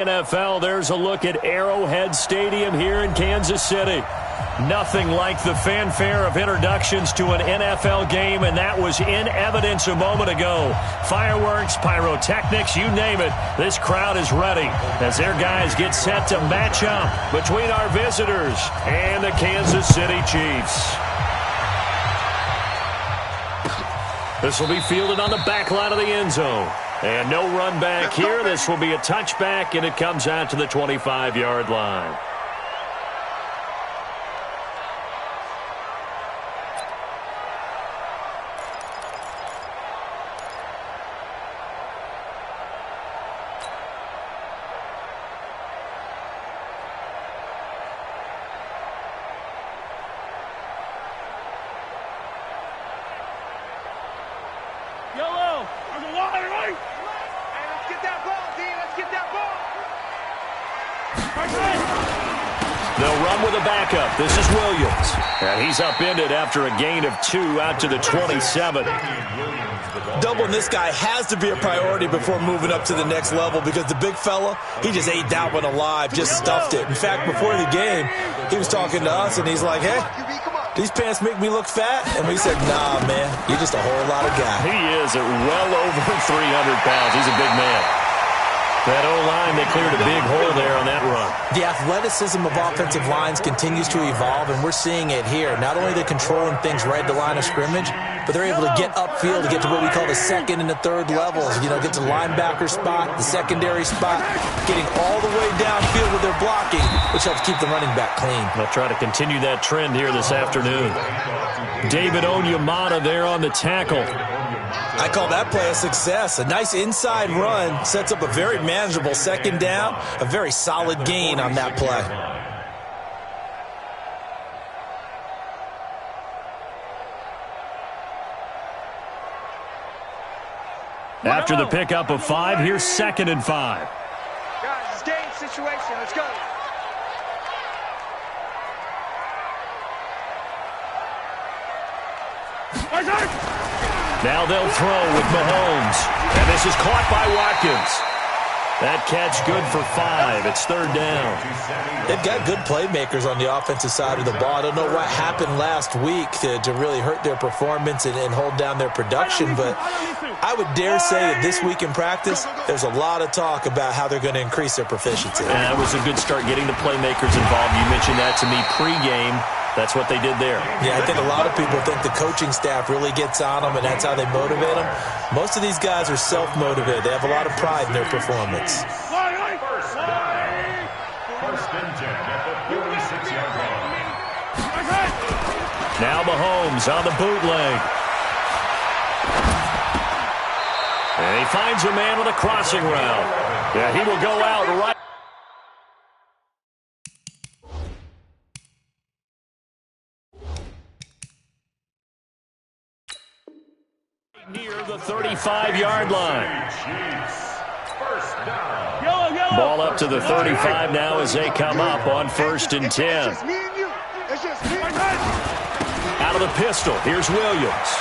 NFL, there's a look at Arrowhead Stadium here in Kansas City. Nothing like the fanfare of introductions to an NFL game, and that was in evidence a moment ago. Fireworks, pyrotechnics, you name it. This crowd is ready as their guys get set to match up between our visitors and the Kansas City Chiefs. This will be fielded on the back line of the end zone. And no run back here. This will be a touchback, and it comes out to the 25-yard line. They'll run with a backup. This is Williams. And he's upended after a gain of 2 out to the 27. Doubling this guy has to be a priority before moving up to the next level because the big fella, he just ate that one alive, just stuffed it. In fact, before the game, he was talking to us, and he's like, hey, these pants make me look fat? And we said, nah, man, you're just a whole lot of guy. He is at well over 300 pounds. He's a big man. That O-line, they cleared a big hole there on that run. The athleticism of offensive lines continues to evolve, and we're seeing it here. Not only are they controlling things right at the line of scrimmage, but they're able to get upfield to get to what we call the second and the third levels. You know, get to the linebacker spot, the secondary spot, getting all the way downfield with their blocking, which helps keep the running back clean. They'll try to continue that trend here this afternoon. David Onyemata there on the tackle. I call that play a success. A nice inside run sets up a very manageable second down, a very solid gain on that play. After the pickup of 5, here's 2nd and 5. Guys, it's game situation. Let's go. Now they'll throw with Mahomes. And this is caught by Watkins. That catch good for 5. It's 3rd down. They've got good playmakers on the offensive side of the ball. I don't know what happened last week to really hurt their performance and hold down their production, but I would dare say that this week in practice, there's a lot of talk about how they're going to increase their proficiency. And that was a good start getting the playmakers involved. You mentioned that to me pregame. That's what they did there. Yeah, I think a lot of people think the coaching staff really gets on them, and that's how they motivate them. Most of these guys are self-motivated. They have a lot of pride in their performance. Now Mahomes on the bootleg. And he finds a man with a crossing route. Yeah, he will go out right. Near the 35-yard line. Ball up to the 35 now as they come up on 1st and 10. Out of the pistol, here's Williams.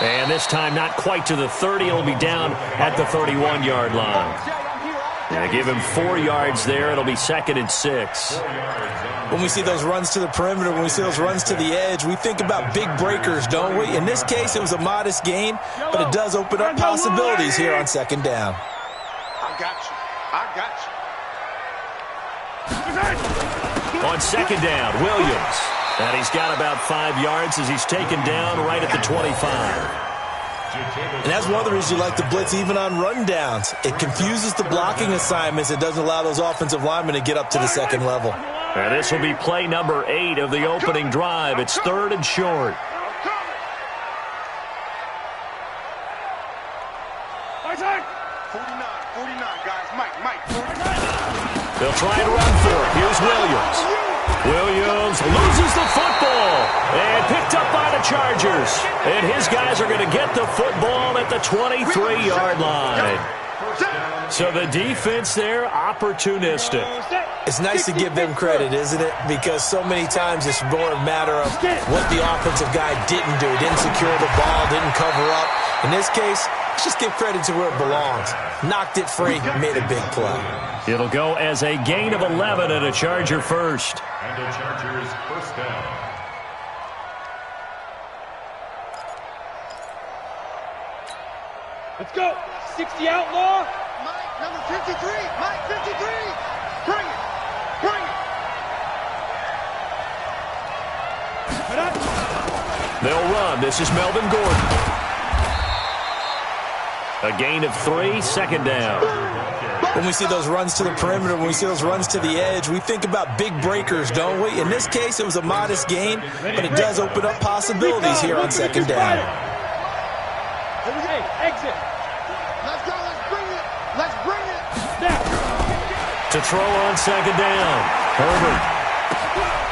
And this time not quite to the 30. It'll be down at the 31-yard line. And give him 4 yards there. It'll be 2nd and 6. When we see those runs to the perimeter, when we see those runs to the edge, we think about big breakers, don't we? In this case, it was a modest gain, but it does open up possibilities here on 2nd down. I got you. I got you. On 2nd down, Williams. And he's got about 5 yards as he's taken down right at the 25. And that's one of the reasons you like to blitz even on rundowns. It confuses the blocking assignments. It doesn't allow those offensive linemen to get up to the second level. And this will be play number 8 of the opening drive. It's 3rd and short. 49, guys. Mike. They'll try and run for it. Here's Williams. Williams loses the football and picked up by the Chargers. And his guys are going to get the football at the 23-yard line. So the defense there, opportunistic. It's nice to give them credit, isn't it? Because so many times it's more a matter of what the offensive guy didn't do. He didn't secure the ball, didn't cover up. In this case, Let's just give credit to where it belongs. Knocked it free, made a big play. It'll go as a gain of 11 and a Charger first. And a Chargers first down. Let's go. 60 outlaw. Mike, number 53. Mike, 53. Bring it. Bring it. They'll run. This is Melvin Gordon. A gain of 3, second down. When we see those runs to the perimeter, when we see those runs to the edge, we think about big breakers, don't we? In this case, it was a modest gain, but it does open up possibilities here on second down. Hey, exit. Let's go. Let's bring it. Let's bring it. Snap. To throw on second down. Herbert.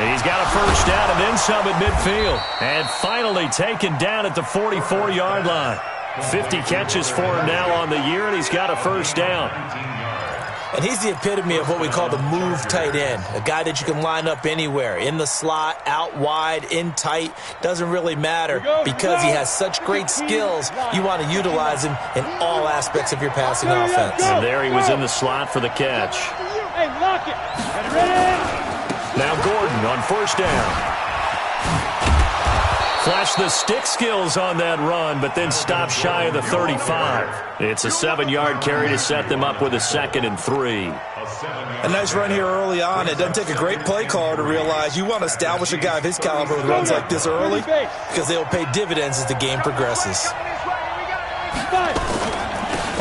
And he's got a first down and then some at midfield. And finally taken down at the 44-yard line. 50 catches for him now on the year, and he's got a first down. And he's the epitome of what we call the move tight end, a guy that you can line up anywhere, in the slot, out wide, in tight, doesn't really matter because he has such great skills. You want to utilize him in all aspects of your passing offense. And there he was in the slot for the catch. Hey, lock it. Ready? Now Gordon on first down. Flashed the stick skills on that run, but then stopped shy of the 35. It's a 7-yard carry to set them up with a 2nd and 3. A nice run here early on. It doesn't take a great play caller to realize you want to establish a guy of his caliber with runs like this early because they will pay dividends as the game progresses.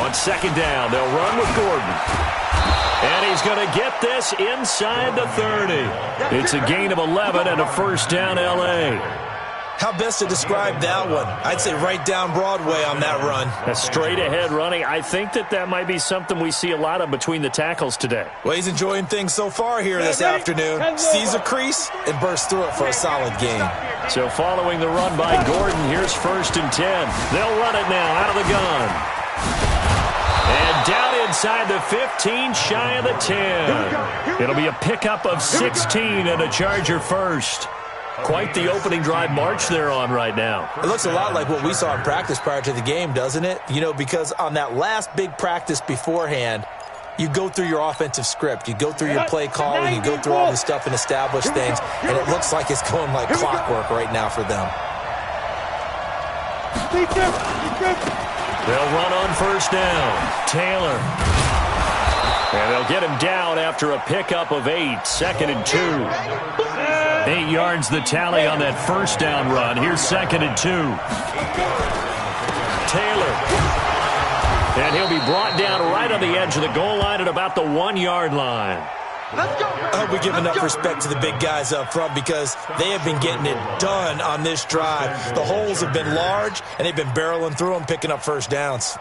On second down, they'll run with Gordon. And he's going to get this inside the 30. It's a gain of 11 and a first down, L.A. How best to describe that one? I'd say right down Broadway on that run. A straight-ahead running. I think that might be something we see a lot of between the tackles today. Well, he's enjoying things so far here this afternoon. Sees a crease and bursts through it for a solid gain. So following the run by Gordon, here's 1st and 10. They'll run it now out of the gun. And down inside the 15, shy of the 10. It'll be a pickup of 16 and a Charger first. Quite the opening drive march they're on right now. It looks a lot like what we saw in practice prior to the game, doesn't it? You know, because on that last big practice beforehand, you go through your offensive script. You go through your play calling. You go through all this stuff and establish things. And it looks like it's going like clockwork right now for them. They'll run on first down. Taylor. And they'll get him down after a pickup of 8. 2nd and 2. 8 yards the tally on that first down run. Here's 2nd and 2. Taylor. And he'll be brought down right on the edge of the goal line at about the 1-yard line. I hope we give enough respect to the big guys up front because they have been getting it done on this drive. The holes have been large, and they've been barreling through them, picking up first downs.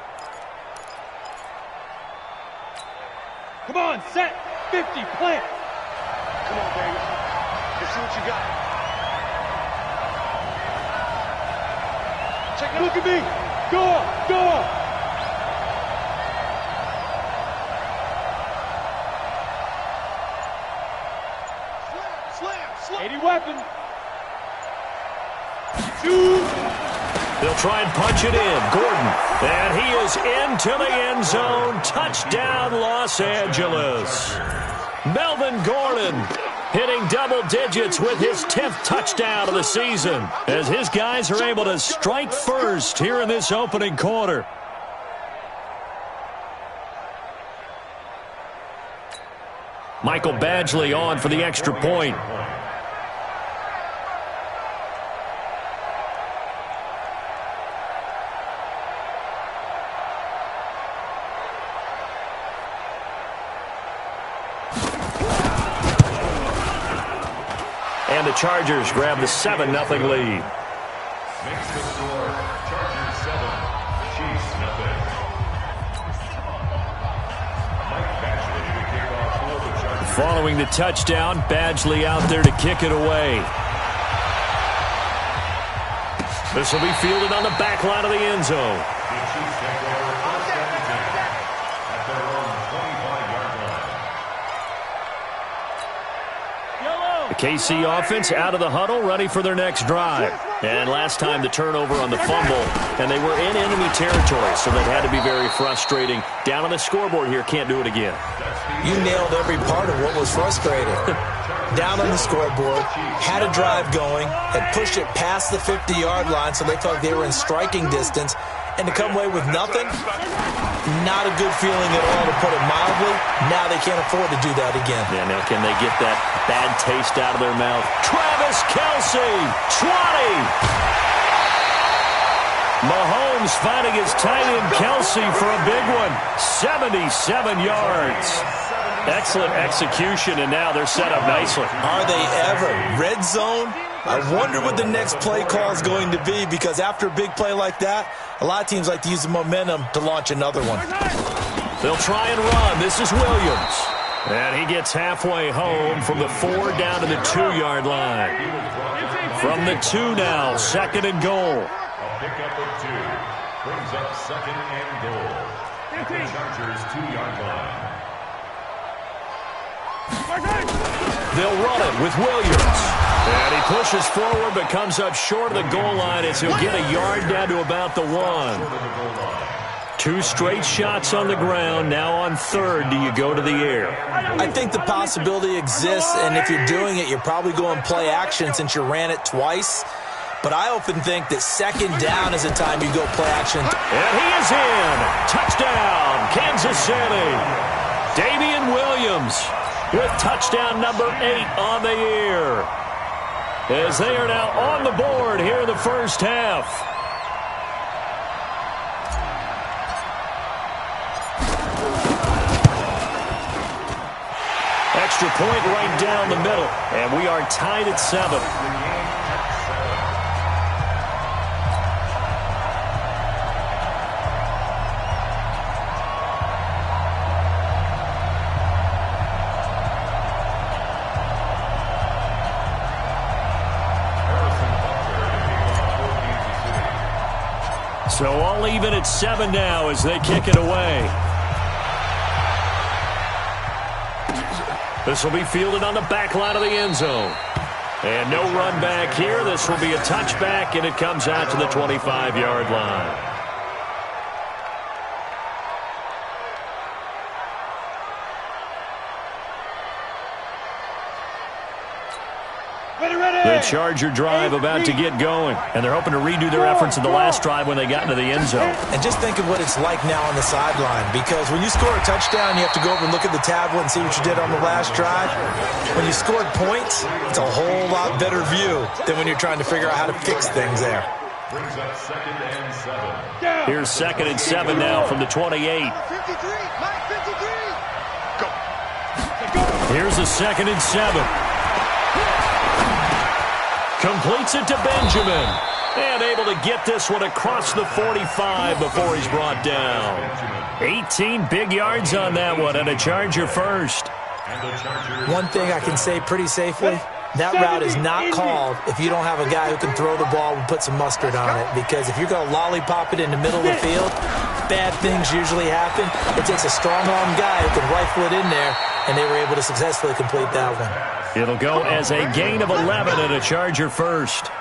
Come on, set. 50, plant. Come on, baby. Let's see what you got. Check it. Look at me. Go up, go up. Slam. 80 weapon. 2. They'll try and punch it in. Gordon. And he is into the end zone. Touchdown, Los Angeles. Melvin Gordon hitting double digits with his 10th touchdown of the season as his guys are able to strike first here in this opening quarter. Michael Badgley on for the extra point. And the Chargers grab the 7-0 lead. Makes the score Chargers 7, Chiefs nothing. Mike Badgley to kick off for the Chargers. Following the touchdown, Badgley out there to kick it away. This will be fielded on the back line of the end zone. The Chiefs take over first and 10 at their own 25-yard line. The KC offense out of the huddle, ready for their next drive. And last time the turnover on the fumble, and they were in enemy territory, so that had to be very frustrating. Down on the scoreboard here, can't do it again. You nailed every part of what was frustrating. Down on the scoreboard, had a drive going, had pushed it past the 50-yard line, so they felt they were in striking distance, and to come away with nothing, not a good feeling at all, to put it mildly. Now they can't afford to do that again. Yeah, now can they get that bad taste out of their mouth? Travis Kelce, 20! Mahomes finding his tight end Kelce for a big one. 77 yards. Excellent execution, and now they're set up nicely. Are they ever? Red zone? I wonder what the next play call is going to be, because after a big play like that, a lot of teams like to use the momentum to launch another one. They'll try and run. This is Williams. And he gets halfway home from the 4 down to the 2-yard line. From the 2 now, 2nd and goal. A pickup of 2 brings up 2nd and goal. At the Chargers' 2-yard line. They'll run it with Williams. And he pushes forward but comes up short of the goal line as he'll get a yard down to about the 1. 2 straight shots on the ground. Now on 3rd, do you go to the air? I think the possibility exists, and if you're doing it, you're probably going play action since you ran it twice. But I often think that 2nd down is the time you go play action. And he is in. Touchdown, Kansas City. Damian Williams with touchdown number 8 on the year, as they are now on the board here in the first half. Extra point right down the middle, and we are tied at 7. So all even at 7 now as they kick it away. This will be fielded on the back line of the end zone. And no run back here. This will be a touchback, and it comes out to the 25-yard line. The Charger drive about to get going, and they're hoping to redo their efforts in the last drive when they got into the end zone. And just think of what it's like now on the sideline, because when you score a touchdown, you have to go over and look at the tablet and see what you did on the last drive. When you scored points, it's a whole lot better view than when you're trying to figure out how to fix things there. Brings up 2nd and 7. Here's 2nd and 7 now from the 28. 53, Mike 53. Go. Here's a 2nd and 7. Completes it to Benjamin. And able to get this one across the 45 before he's brought down. 18 big yards on that one, and a Charger first. One thing I can say pretty safely, that route is not called if you don't have a guy who can throw the ball and put some mustard on it. Because if you're going to lollipop it in the middle of the field, bad things usually happen. It takes a strong-arm guy who can rifle it in there, and they were able to successfully complete that one. It'll go as a gain of 11 and a Charger first.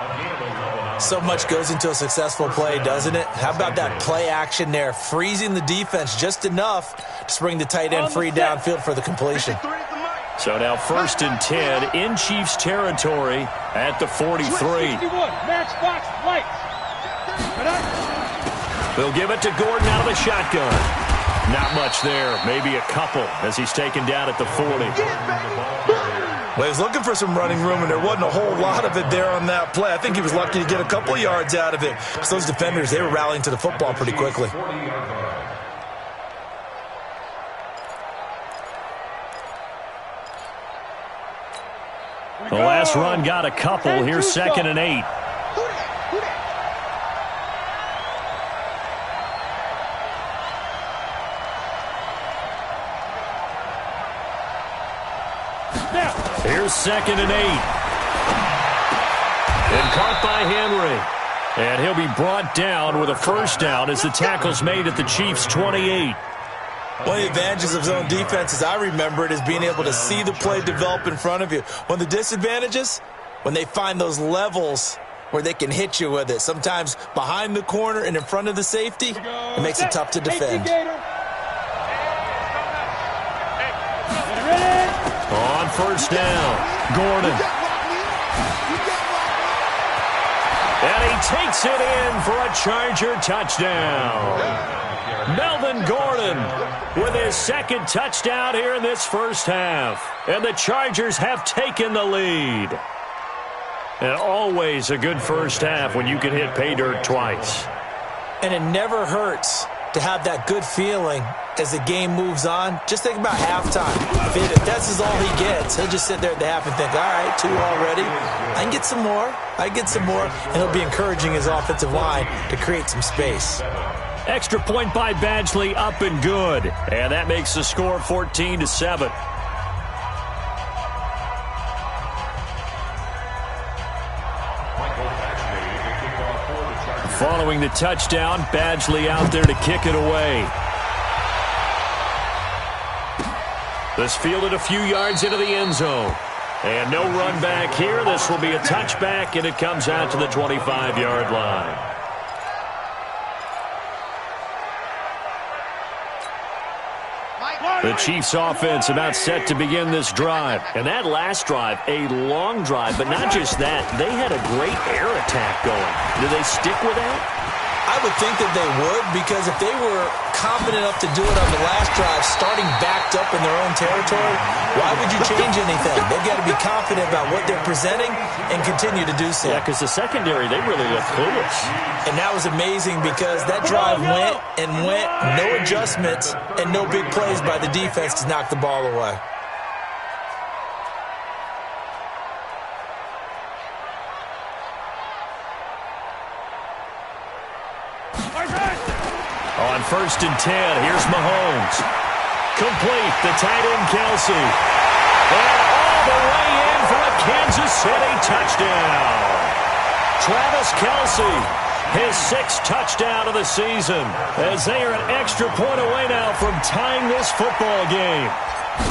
So much goes into a successful play, doesn't it? How about that play action there, freezing the defense just enough to bring the tight end free downfield for the completion. So now 1st and 10 in Chiefs territory at the 43. Matchbox lights. They'll give it to Gordon out of the shotgun. Not much there, maybe a couple as he's taken down at the 40. Well, he was looking for some running room, and there wasn't a whole lot of it there on that play. I think he was lucky to get a couple yards out of it, because those defenders, they were rallying to the football pretty quickly. The last run got a couple. Here's 2nd and 8. Here's 2nd and 8. And caught by Henry. And he'll be brought down with a first down as the tackle's made at the Chiefs' 28. One of the advantages of zone defense, as I remember it, is being able to see the play develop in front of you. One of the disadvantages, when they find those levels where they can hit you with it. Sometimes behind the corner and in front of the safety, it makes it tough to defend. On first down, Gordon. And he takes it in for a Charger touchdown. Melvin Gordon with his second touchdown here in this first half. And the Chargers have taken the lead. And always a good first half when you can hit pay dirt twice. And it never hurts to have that good feeling as the game moves on. Just think about halftime. If this is all he gets, he'll just sit there at the half and think, all right, 2 already. I can get some more. And he'll be encouraging his offensive line to create some space. Extra point by Badgley, up and good. And that makes the score 14-7. Following the touchdown, Badgley out there to kick it away. This fielded a few yards into the end zone. And no run back here. This will be a touchback, and it comes out to the 25-yard line. The Chiefs offense about set to begin this drive. And that last drive, a long drive, but not just that. They had a great air attack going. Do they stick with that? I would think that they would, because if they were confident enough to do it on the last drive, starting backed up in their own territory, why would you change anything? They've got to be confident about what they're presenting and continue to do so. Yeah, because the secondary, they really look clueless. And that was amazing because that drive went and went, no adjustments, and no big plays by the defense to knock the ball away. On 1st and 10, here's Mahomes. Complete, the tight end Kelsey. And all the way in for a Kansas City touchdown. Travis Kelsey, his 6th touchdown of the season, as they are an extra point away now from tying this football game.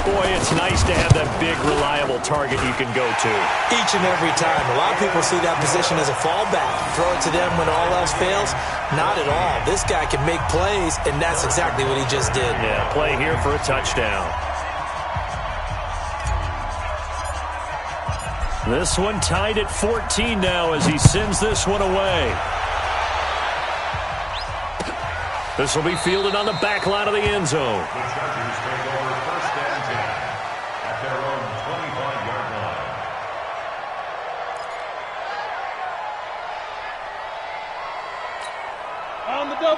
Boy, it's nice to have that big, reliable target you can go to. Each and every time. A lot of people see that position as a fallback. Throw it to them when all else fails. Not at all. This guy can make plays, and that's exactly what he just did. Yeah, play here for a touchdown. This one tied at 14 now as he sends this one away. This will be fielded on the back line of the end zone.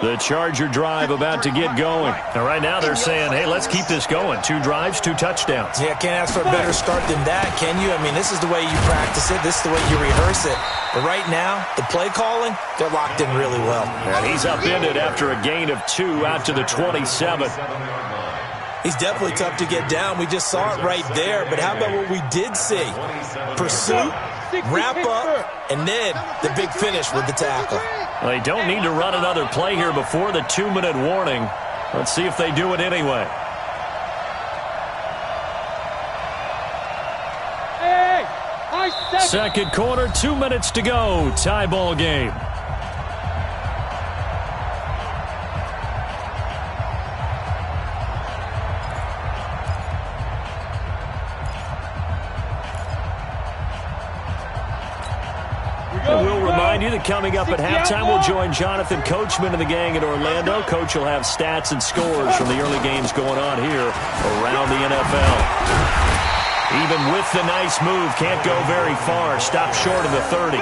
The Charger drive about to get going. And right now they're saying, hey, let's keep this going. 2 drives, 2 touchdowns. Yeah, can't ask for a better start than that, can you? I mean, this is the way you practice it. This is the way you rehearse it. But right now, the play calling, they're locked in really well. And he's upended after a gain of 2 out to the 27. He's definitely tough to get down. We just saw it right there. But how about what we did see? Pursuit, wrap up, and then the big finish with the tackle. Well, they don't need to run another play here before the 2-minute warning. Let's see if they do it anyway. Second quarter, 2 minutes to go. Tie ball game. We'll remind you that coming up at halftime, we'll join Jonathan Coachman and the gang in Orlando. Coach will have stats and scores from the early games going on here around the NFL. Even with the nice move, can't go very far. Stop short of the 30.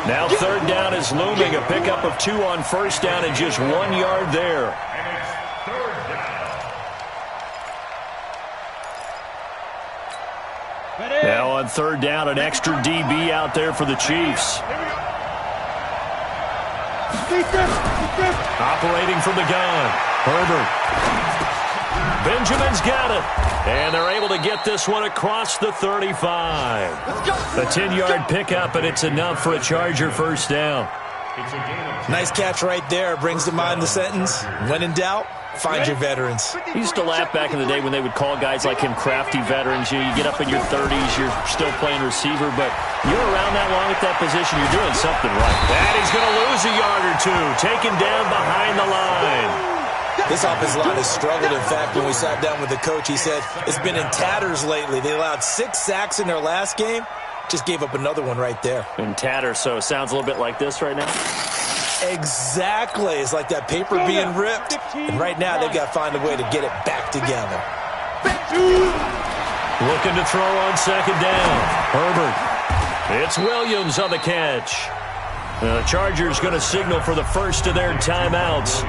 Now 3rd down is looming. A pickup of 2 on 1st down and just 1 yard there. Now on 3rd down, an extra DB out there for the Chiefs. Operating from the gun, Herbert. Benjamin's got it. And they're able to get this one across the 35. A 10-yard pickup, and it's enough for a Charger 1st down. Nice catch right there. Brings to mind the sentence, when in doubt, Find your veterans. I used to laugh back in the day when they would call guys like him crafty veterans. You get up in your 30s, you're still playing receiver, but you're around that long at that position, you're doing something right. And he's going to lose a yard or two, taken down behind the line. This offensive line has struggled. In fact, when we sat down with the coach, he said it's been in tatters lately. They allowed 6 sacks in their last game. Just gave up another one right there. In tatters, so it sounds a little bit like this right now. Exactly. It's like that paper being ripped. And right now, they've got to find a way to get it back together. Looking to throw on second down. Herbert. It's Williams on the catch. The Chargers going to signal for the first of their timeouts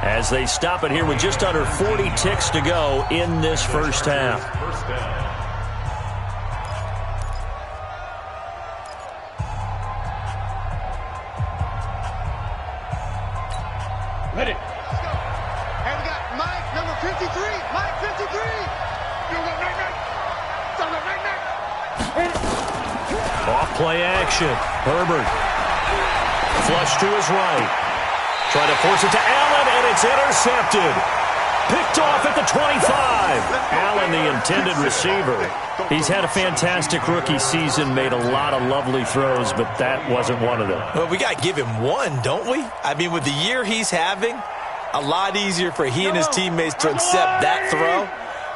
as they stop it here with just under 40 ticks to go in this first half. Ready. And we got Mike, number 53. Mike, 53. Off play action. Herbert. Flush to his right. Trying to force it to Allen, and it's intercepted. Picked off at the 25. Allen, the intended receiver. He's had a fantastic rookie season, made a lot of lovely throws, but that wasn't one of them. Well, we got to give him one, don't we? I mean, with the year he's having, a lot easier for he and his teammates to accept that throw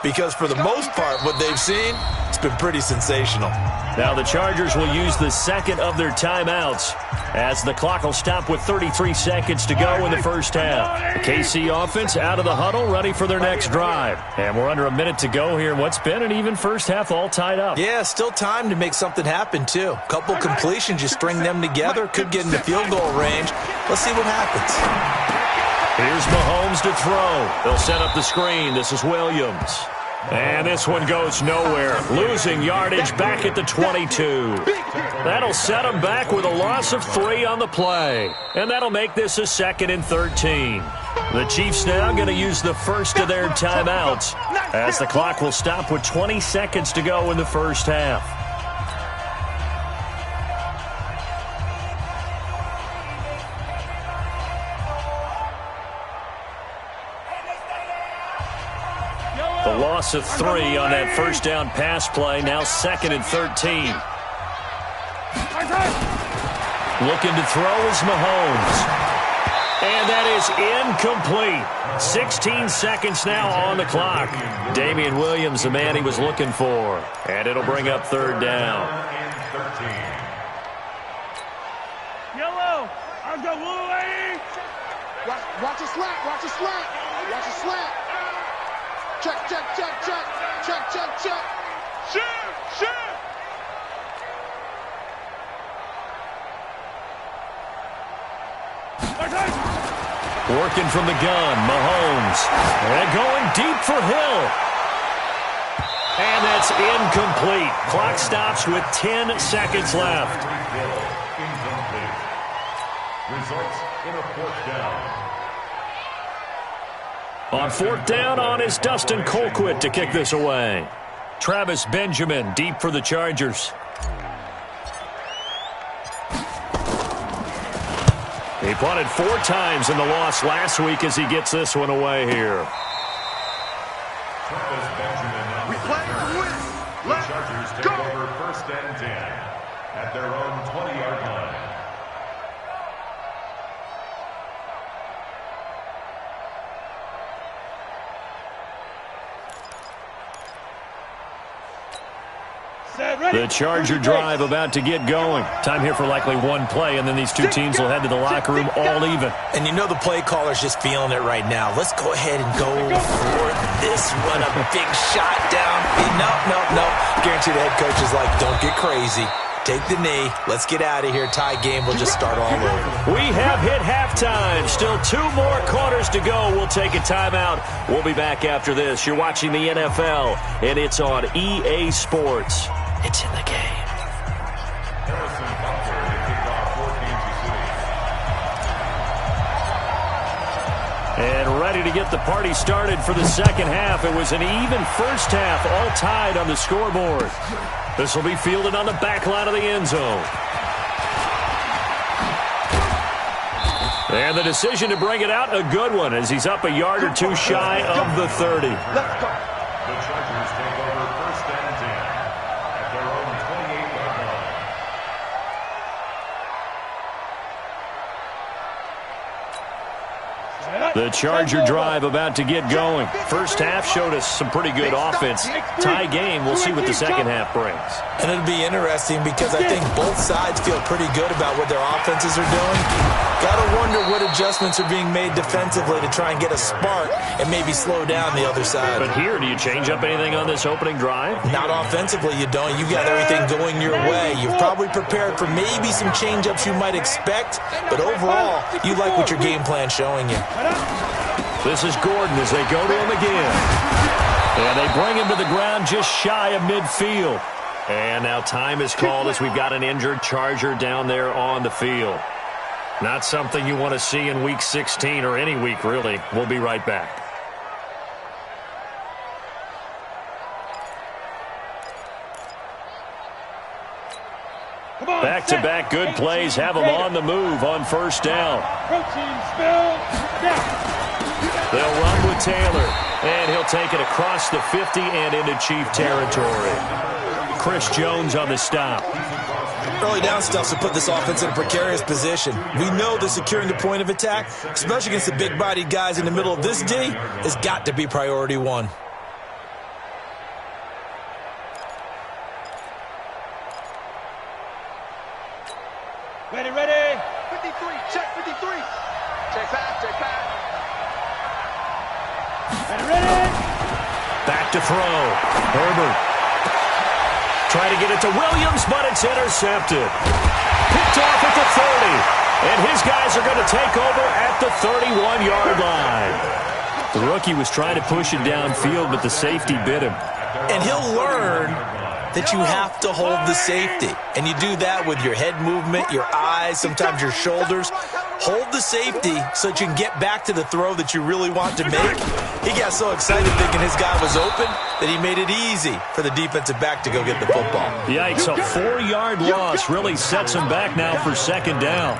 because for the most part, what they've seen, it's been pretty sensational. Now the Chargers will use the second of their timeouts as the clock will stop with 33 seconds to go in the first half. The KC offense out of the huddle, ready for their next drive. And we're under a minute to go here in what's been an even first half, all tied up. Yeah, still time to make something happen, too. Couple completions, you string them together, could get into field goal range. Let's see what happens. Here's Mahomes to throw. They'll set up the screen. This is Williams. And this one goes nowhere. Losing yardage back at the 22. That'll set them back with a loss of 3 on the play. And that'll make this a 2nd and 13. The Chiefs now going to use the first of their timeouts as the clock will stop with 20 seconds to go in the first half. The loss of 3 on that first down pass play, now 2nd and 13. Looking to throw is Mahomes. And that is incomplete. 16 seconds now on the clock. Damian Williams, the man he was looking for. And it'll bring up 3rd down. Yellow. I've got Willie. Watch a slant. Watch a slant. Watch a slant. Check, check, check, check. Check, check, check. Shoot, shoot. Working from the gun, Mahomes. And going deep for Hill. And that's incomplete. Clock stops with 10 seconds left. Incomplete. Results in a 4th down. On 4th down on is Dustin Colquitt to kick this away. Travis Benjamin deep for the Chargers. He punted 4 times in the loss last week as he gets this one away here. Travis Benjamin on the return. The Chargers take over 1st and 10 at their own 20-yard line. The Charger drive about to get going. Time here for likely one play, and then these two teams will head to the locker room all even. And you know the play caller's just feeling it right now. Let's go ahead and go for this one. A big shot down. No. Guarantee the head coach is like, don't get crazy. Take the knee. Let's get out of here. Tie game. We'll just start all over. We have hit halftime. Still 2 more quarters to go. We'll take a timeout. We'll be back after this. You're watching the NFL, and it's on EA Sports. It's in the game. Harrison Butker to kick off for Kansas City. And ready to get the party started for the second half. It was an even first half, all tied on the scoreboard. This will be fielded on the back line of the end zone. And the decision to bring it out, a good one, as he's up a yard or two shy of the 30. Let's go. The Chargers take over 1st and 10 at their own 28-yard line. The Charger drive about to get going. First half showed us some pretty good offense. Tie game, we'll see what the second half brings. And it'll be interesting because I think both sides feel pretty good about what their offenses are doing. Gotta wonder what adjustments are being made defensively to try and get a spark and maybe slow down the other side. But here, do you change up anything on this opening drive? Not offensively, you don't. You got everything going your way. You've probably prepared for maybe some change-ups you might expect, but overall, you like what your game plan's showing you. This is Gordon as they go to him again. And they bring him to the ground just shy of midfield. And now time is called as we've got an injured Charger down there on the field. Not something you want to see in Week 16 or any week, really. We'll be right back. Back-to-back good plays have them on the move on first down. They'll run with Taylor, and he'll take it across the 50 and into Chief territory. Chris Jones on the stop. Early down stuff to put this offense in a precarious position. We know that securing the point of attack, especially against the big-bodied guys in the middle of this D, has got to be priority one. Ready, ready. 53, check 53. Check back, check back. Ready, ready. Back to throw. Herbert. Trying to get it to Williams, but it's intercepted. Picked off at the 30. And his guys are going to take over at the 31-yard line. The rookie was trying to push it downfield, but the safety bit him. And he'll learn that you have to hold the safety. And you do that with your head movement, your eyes, sometimes your shoulders. Hold the safety so that you can get back to the throw that you really want to make. He got so excited thinking his guy was open that he made it easy for the defensive back to go get the football. Yikes, a 4-yard loss really sets him back now for second down.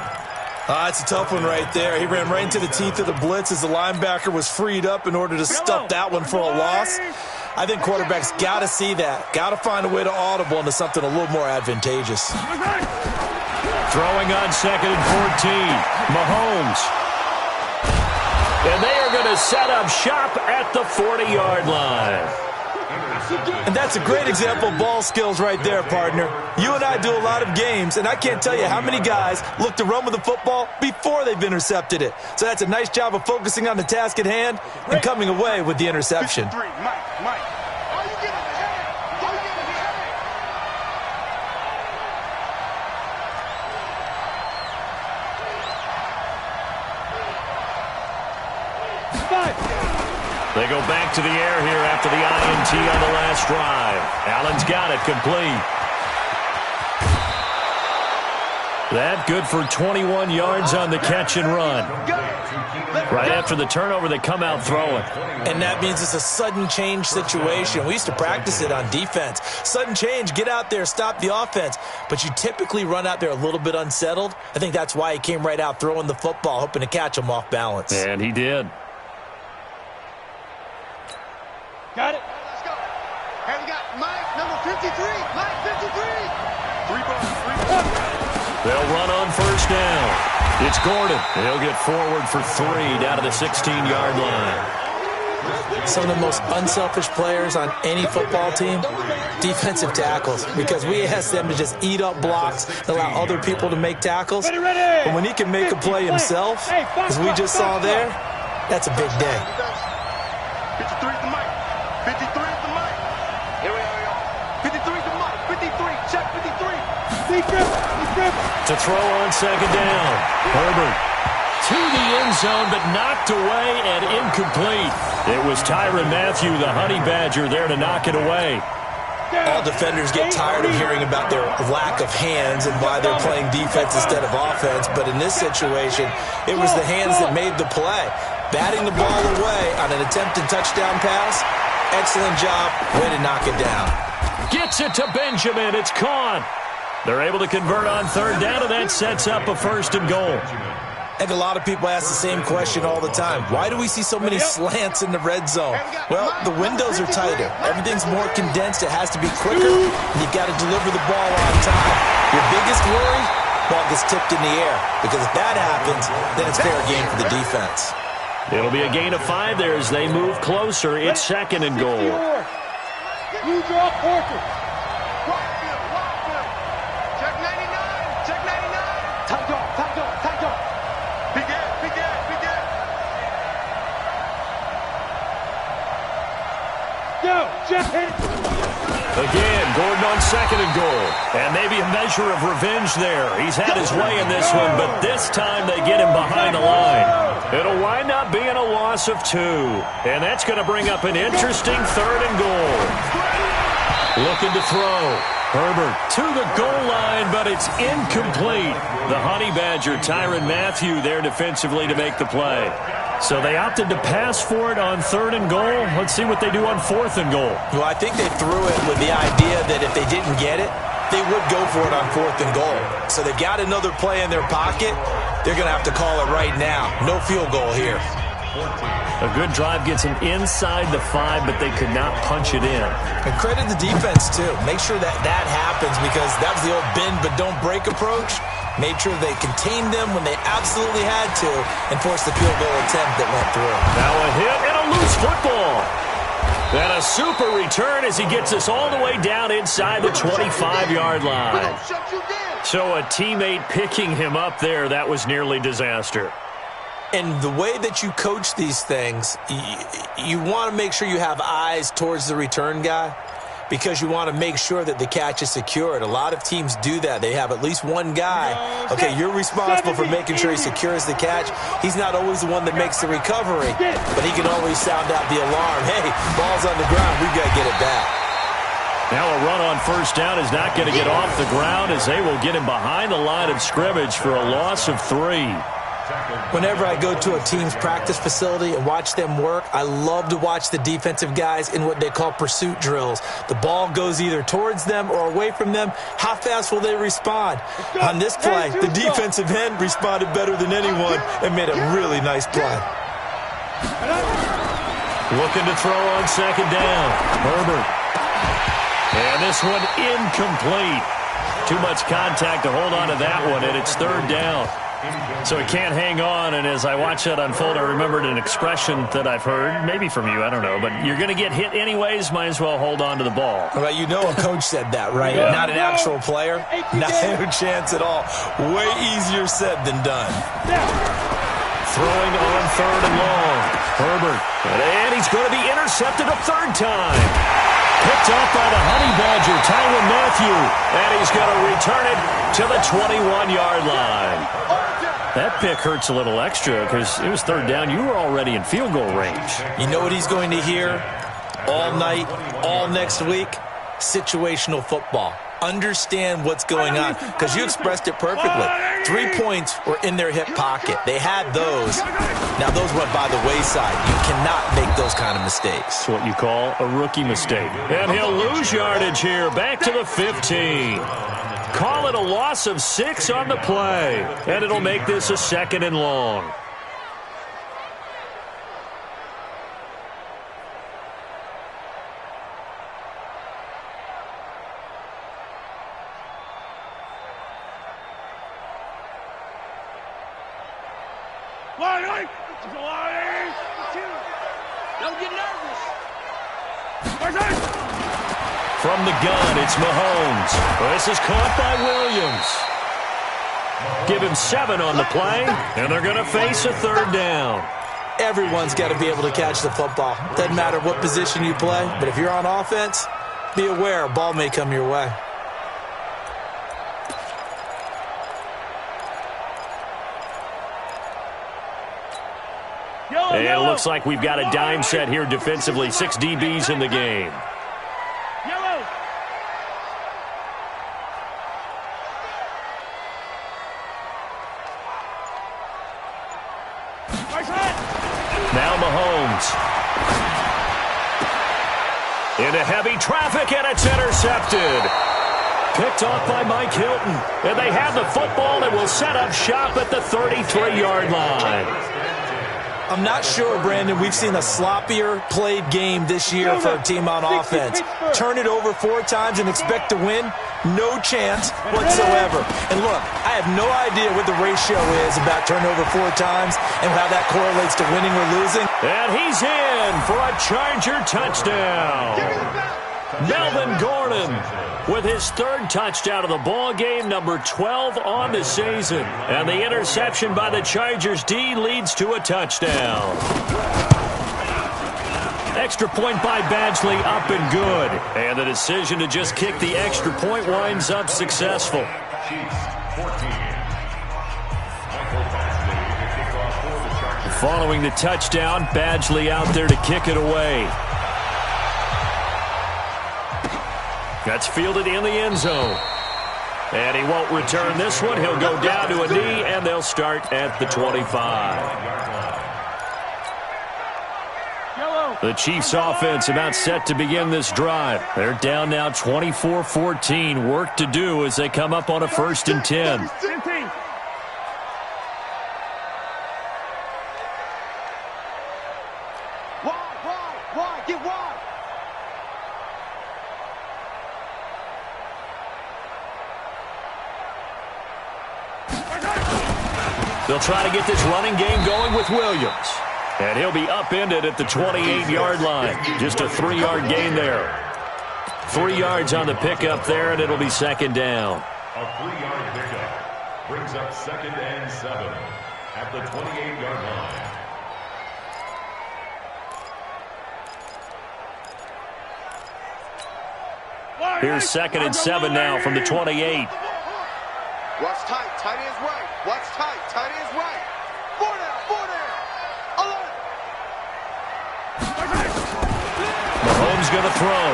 It's a tough one right there. He ran right into the teeth of the blitz as the linebacker was freed up in order to stuff that one for a loss. I think quarterbacks got to see that. Got to find a way to audible into something a little more advantageous. Throwing on 2nd and 14. Mahomes. And they are going to set up shop at the 40-yard line. And that's a great example of ball skills right there, partner. You and I do a lot of games, and I can't tell you how many guys look to run with the football before they've intercepted it. So that's a nice job of focusing on the task at hand and coming away with the interception. Mike. Are you getting ahead? Are you getting Five. They go back to the air here after the INT on the last drive. Allen's got it complete. That good for 21 yards on the catch and run. Right after the turnover, they come out throwing. And that means it's a sudden change situation. We used to practice it on defense. Sudden change, get out there, stop the offense. But you typically run out there a little bit unsettled. I think that's why he came right out throwing the football, hoping to catch him off balance. And he did. Got it. Let's go. Hey, we got Mike, number 53. Mike, 53. 3 balls. They'll run on first down. It's Gordon. He'll get forward for 3 down to the 16-yard line. Some of the most unselfish players on any football team, defensive tackles, because we ask them to just eat up blocks and allow other people to make tackles. Ready, ready. But when he can make a play himself, as we just saw there, that's a big day. 53 to Mike. 53 to Mike. Here we are. 53 to Mike. 53. Check 53. To throw on second down. Herbert to the end zone, but knocked away and incomplete. It was Tyrann Mathieu, the Honey Badger, there to knock it away. All defenders get tired of hearing about their lack of hands and why they're playing defense instead of offense. But in this situation, it was the hands that made the play. Batting the ball away on an attempted touchdown pass. Excellent job. Way to knock it down. Gets it to Benjamin. It's caught. They're able to convert on third down, and that sets up a 1st and goal. I think a lot of people ask the same question all the time. Why do we see so many slants in the red zone? Well, the windows are tighter. Everything's more condensed. It has to be quicker, and you've got to deliver the ball on time. Your biggest worry? Ball gets tipped in the air. Because if that happens, then it's fair game for the defense. It'll be a gain of 5 there as they move closer. It's 2nd and goal. You draw quarter. Check 99. Check 99. Tight off, tight off, tight off. Big Ed, big Ed, big Ed. Go, Jeff, hit it. Again, Gordon on 2nd and goal. And maybe a measure of revenge there. He's had his way in this one, but this time they get him behind the line. It'll wind up being a loss of 2. And that's going to bring up an interesting 3rd and goal. Looking to throw. Herbert to the goal line, but it's incomplete. The Honey Badger, Tyrann Mathieu, there defensively to make the play. So they opted to pass for it on 3rd and goal. Let's see what they do on 4th and goal. Well, I think they threw it with the idea that if they didn't get it, they would go for it on 4th and goal. So they've got another play in their pocket. They're going to have to call it right now. No field goal here. A good drive gets them inside the 5, but they could not punch it in. And credit the defense, too. Make sure that happens because that was the old bend but don't break approach. Made sure they contained them when they absolutely had to and forced the field goal attempt that went through. Now a hit and a loose football. And a super return as he gets us all the way down inside the 25-yard line. So a teammate picking him up there, that was nearly disaster. And the way that you coach these things, you want to make sure you have eyes towards the return guy because you want to make sure that the catch is secured. A lot of teams do that. They have at least one guy. Okay, you're responsible for making sure he secures the catch. He's not always the one that makes the recovery, but he can always sound out the alarm. Hey, ball's on the ground. We've got to get it back. Now a run on 1st down is not going to get off the ground as they will get him behind the line of scrimmage for a loss of 3. Whenever I go to a team's practice facility and watch them work, I love to watch the defensive guys in what they call pursuit drills. The ball goes either towards them or away from them. How fast will they respond? On this play, the defensive end responded better than anyone and made a really nice play. Looking to throw on 2nd down. Herbert. And this one incomplete. Too much contact to hold on to that one, and it's 3rd down. So he can't hang on, and as I watch that unfold, I remembered an expression that I've heard, maybe from you, I don't know, but you're going to get hit anyways, might as well hold on to the ball. Well, you know a coach said that, right? Yeah. Not an actual player. Not a chance at all. Way easier said than done. Throwing on 3rd and long. Herbert. And he's going to be intercepted a 3rd time. Picked up by the Honey Badger, Tyrann Mathieu. And he's going to return it to the 21-yard line. That pick hurts a little extra because it was 3rd down. You were already in field goal range. You know what he's going to hear all night, all next week? Situational football. Understand what's going on because you expressed it perfectly. 3 points were in their hip pocket. They had those. Now those went by the wayside. You cannot make those kind of mistakes. It's what you call a rookie mistake. And he'll lose yardage here. Back to the 15. Call it a loss of 6 on the play. And it'll make this a 2nd and long. Don't get nervous. From the gun, it's Mahomes. This is caught by Williams. Give him 7 on the play, and they're going to face a 3rd down. Everyone's got to be able to catch the football. Doesn't matter what position you play, but if you're on offense, be aware a ball may come your way. And it looks like we've got a dime set here defensively. 6 DBs in the game. Now Mahomes. Into heavy traffic, and it's intercepted. Picked off by Mike Hilton. And they have the football and will set up shop at the 33-yard line. I'm not sure, Brandon, we've seen a sloppier played game this year for a team on offense. Turn it over 4 times and expect to win? No chance whatsoever. And look, I have no idea what the ratio is about turnover 4 times and how that correlates to winning or losing. And he's in for a Charger touchdown. Melvin Gordon with his 3rd touchdown of the ball game, number 12 on the season. And the interception by the Chargers D leads to a touchdown. Extra point by Badgley, up and good. And the decision to just kick the extra point winds up successful. Following the touchdown, Badgley out there to kick it away. That's fielded in the end zone. And he won't return this one. He'll go down to a knee, and they'll start at the 25. The Chiefs offense about set to begin this drive. They're down now 24-14. Work to do as they come up on a 1st and 10. Wide, get wide. They'll try to get this running game going with Williams. And he'll be upended at the 28-yard line. Just a 3-yard gain there. 3 yards on the pickup there, and it'll be 2nd down. A 3-yard pickup brings up 2nd and 7 at the 28-yard line. Here's 2nd and 7 now from the 28. Watch tight. Tight ends right. Watch tight. Tight ends right. 4 down. 4 down. 11. Mahomes going to throw.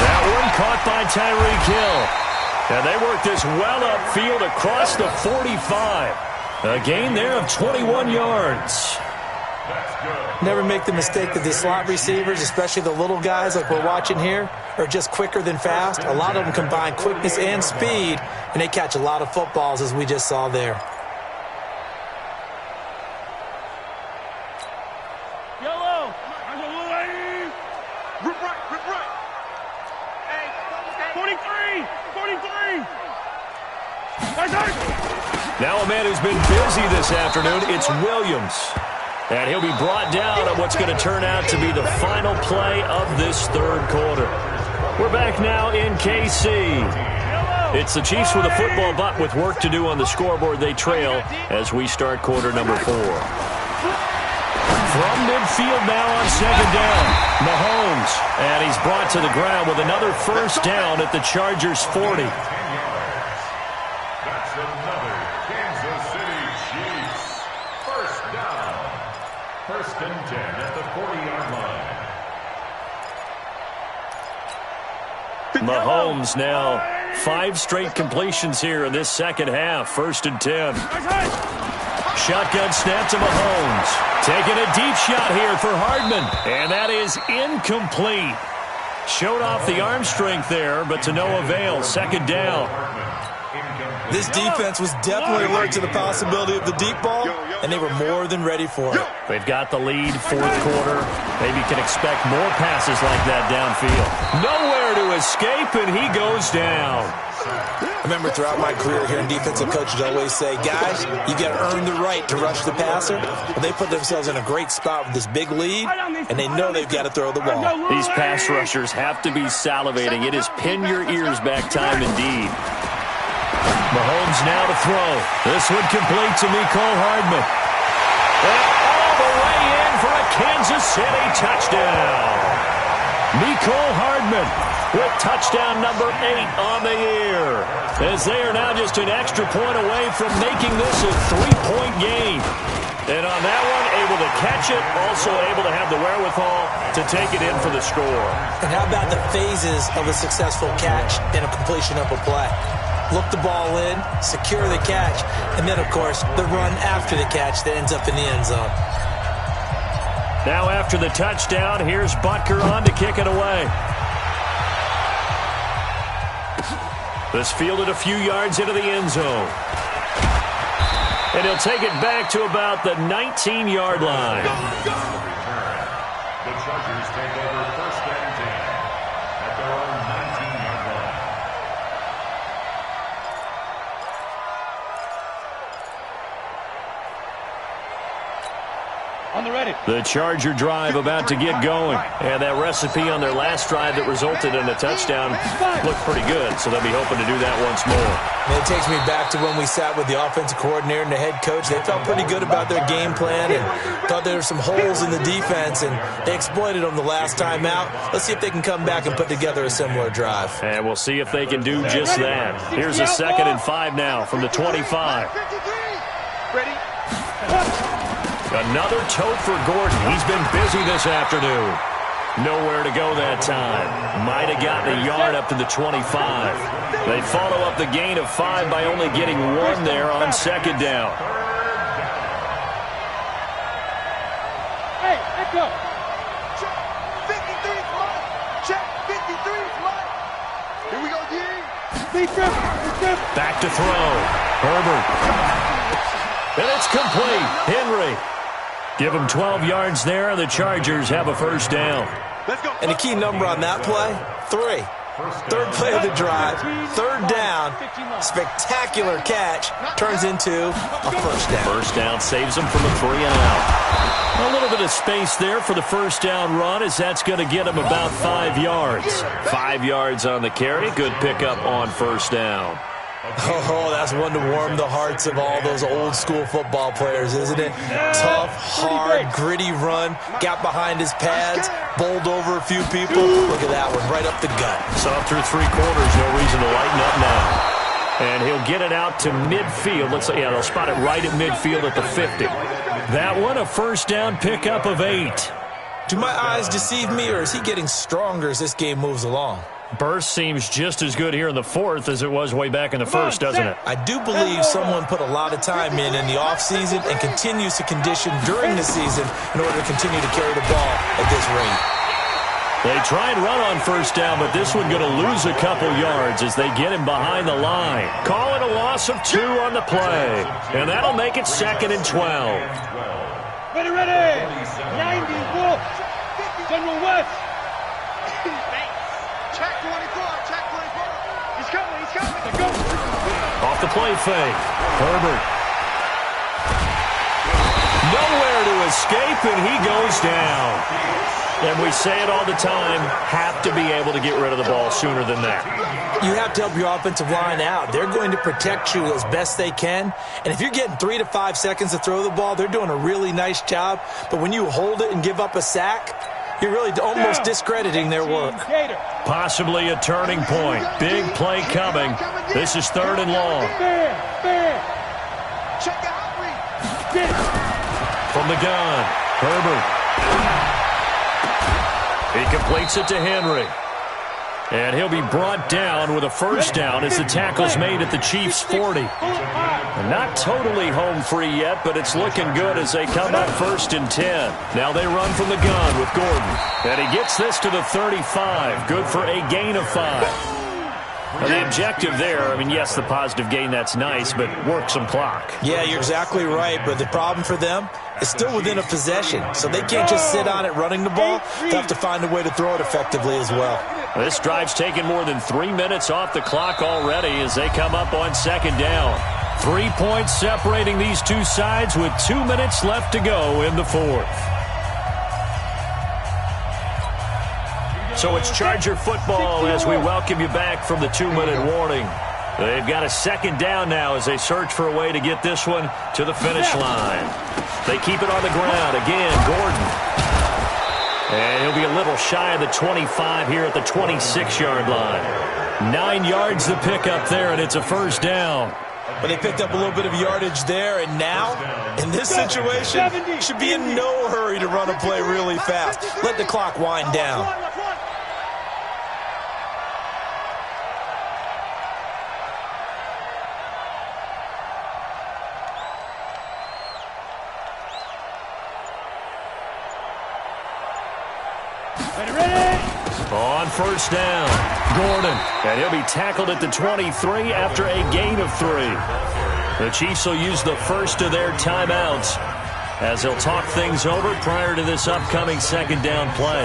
That one caught by Tyreek Hill. And they work this well upfield across the 45. A gain there of 21 yards. Never make the mistake that the slot receivers, especially the little guys like we're watching here, are just quicker than fast. A lot of them combine quickness and speed, and they catch a lot of footballs, as we just saw there. Yellow. Rip right. Hey, 43. Now a man who's been busy this afternoon, it's Williams. And he'll be brought down on what's going to turn out to be the final play of this 3rd quarter. We're back now in KC. It's the Chiefs with a football, but with work to do on the scoreboard, they trail as we start quarter number 4. From midfield now on 2nd down, Mahomes. And he's brought to the ground with another 1st down at the Chargers 40. That's another Kansas City Chiefs 1st down. 1st and 10 at the 40-yard line. Mahomes now 5 straight completions here in this 2nd half. 1st and 10. Shotgun snap to Mahomes. Taking a deep shot here for Hardman. And that is incomplete. Showed off the arm strength there, but to no avail. 2nd down. This defense was definitely alert to the possibility of the deep ball, and they were more than ready for it. They've got the lead, 4th quarter. Maybe can expect more passes like that downfield. Nowhere to escape, and he goes down. I remember throughout my career hearing defensive coaches always say, guys, you got to earn the right to rush the passer. Well, they put themselves in a great spot with this big lead, and they know they've got to throw the ball. These pass rushers have to be salivating. It is pin your ears back time indeed. Mahomes now to throw. This one complete to Mecole Hardman. And all the way in for a Kansas City touchdown. Mecole Hardman with touchdown number 8 on the year. As they are now just an extra point away from making this a 3-point game. And on that one, able to catch it, also able to have the wherewithal to take it in for the score. And how about the phases of a successful catch and a completion of a play? Look the ball in, secure the catch, and then, of course, the run after the catch that ends up in the end zone. Now after the touchdown, here's Butker on to kick it away. This fielded a few yards into the end zone. And he'll take it back to about the 19-yard line. The Chargers take over first and 10 at their own 19-yard line. On the ready. The Charger drive about to get going. And that recipe on their last drive that resulted in a touchdown looked pretty good, so they'll be hoping to do that once more. And it takes me back to when we sat with the offensive coordinator and the head coach. They felt pretty good about their game plan and thought there were some holes in the defense, and they exploited them the last time out. Let's see if they can come back and put together a similar drive. And we'll see if they can do just that. Here's a 2nd and 5 now from the 25. Ready? Another tote for Gordon. He's been busy this afternoon. Nowhere to go that time. Might have gotten a yard up to the 25. They follow up the gain of 5 by only getting 1 there on 2nd down. Hey, echo. Check 53's mine. Check 53's mine. Here we go, D. Big trip. Back to throw. Herbert. And it's complete. Henry. Give him 12 yards there, and the Chargers have a first down. Let's go. And a key number on that play, 3. Third play of the drive, 3rd down, spectacular catch, turns into a first down. First down saves them from a 3 and out. A little bit of space there for the first down run, as that's going to get him about 5 yards. 5 yards on the carry. Good pickup on first down. Oh, that's one to warm the hearts of all those old-school football players, isn't it? Tough, hard, gritty run, got behind his pads, bowled over a few people. Look at that one, right up the gut. So up through 3 quarters, no reason to lighten up now. And he'll get it out to midfield. Looks like, yeah, they'll spot it right at midfield at the 50. That one, a first down pickup of 8. Do my eyes deceive me, or is he getting stronger as this game moves along? Burst seems just as good here in the 4th as it was way back in the 1st, doesn't it? I do believe someone put a lot of time in the offseason and continues to condition during the season in order to continue to carry the ball at this rate. They try and run on first down, but this one going to lose a couple yards as they get him behind the line. Call it a loss of 2 on the play, and that'll make it 2nd and 12. Ready. 90, Wolf. General West. Check 24. Check 24. He's coming. Go. Off the play fake. Herbert. Nowhere to escape, and he goes down. And we say it all the time, have to be able to get rid of the ball sooner than that. You have to help your offensive line out. They're going to protect you as best they can. And if you're getting 3 to 5 seconds to throw the ball, they're doing a really nice job. But when you hold it and give up a sack, you're really almost discrediting their work. Possibly a turning point. Big play coming. This is 3rd and long. Check the outreach. From the gun, Herbert. He completes it to Henry. And he'll be brought down with a first down as the tackle's made at the Chiefs' 40. And not totally home free yet, but it's looking good as they come up 1st and 10. Now they run from the gun with Gordon. And he gets this to the 35. Good for a gain of 5. Now the objective there, I mean, yes, the positive gain, that's nice, but work some clock. Yeah, you're exactly right, but the problem for them is still within a possession, so they can't just sit on it running the ball. They have to find a way to throw it effectively as well. This drive's taken more than 3 minutes off the clock already as they come up on 2nd down. 3 points separating these two sides with 2 minutes left to go in the 4th. So it's Charger football as we welcome you back from the 2-minute warning. They've got a 2nd down now as they search for a way to get this one to the finish line. They keep it on the ground. Again, Gordon. And he'll be a little shy of the 25 here at the 26-yard line. 9 yards to pick up there, and it's a first down. But they picked up a little bit of yardage there, and now, in this situation, should be in no hurry to run a play really fast. Let the clock wind down. On first down, Gordon. And he'll be tackled at the 23 after a gain of 3. The Chiefs will use the first of their timeouts as they'll talk things over prior to this upcoming second down play.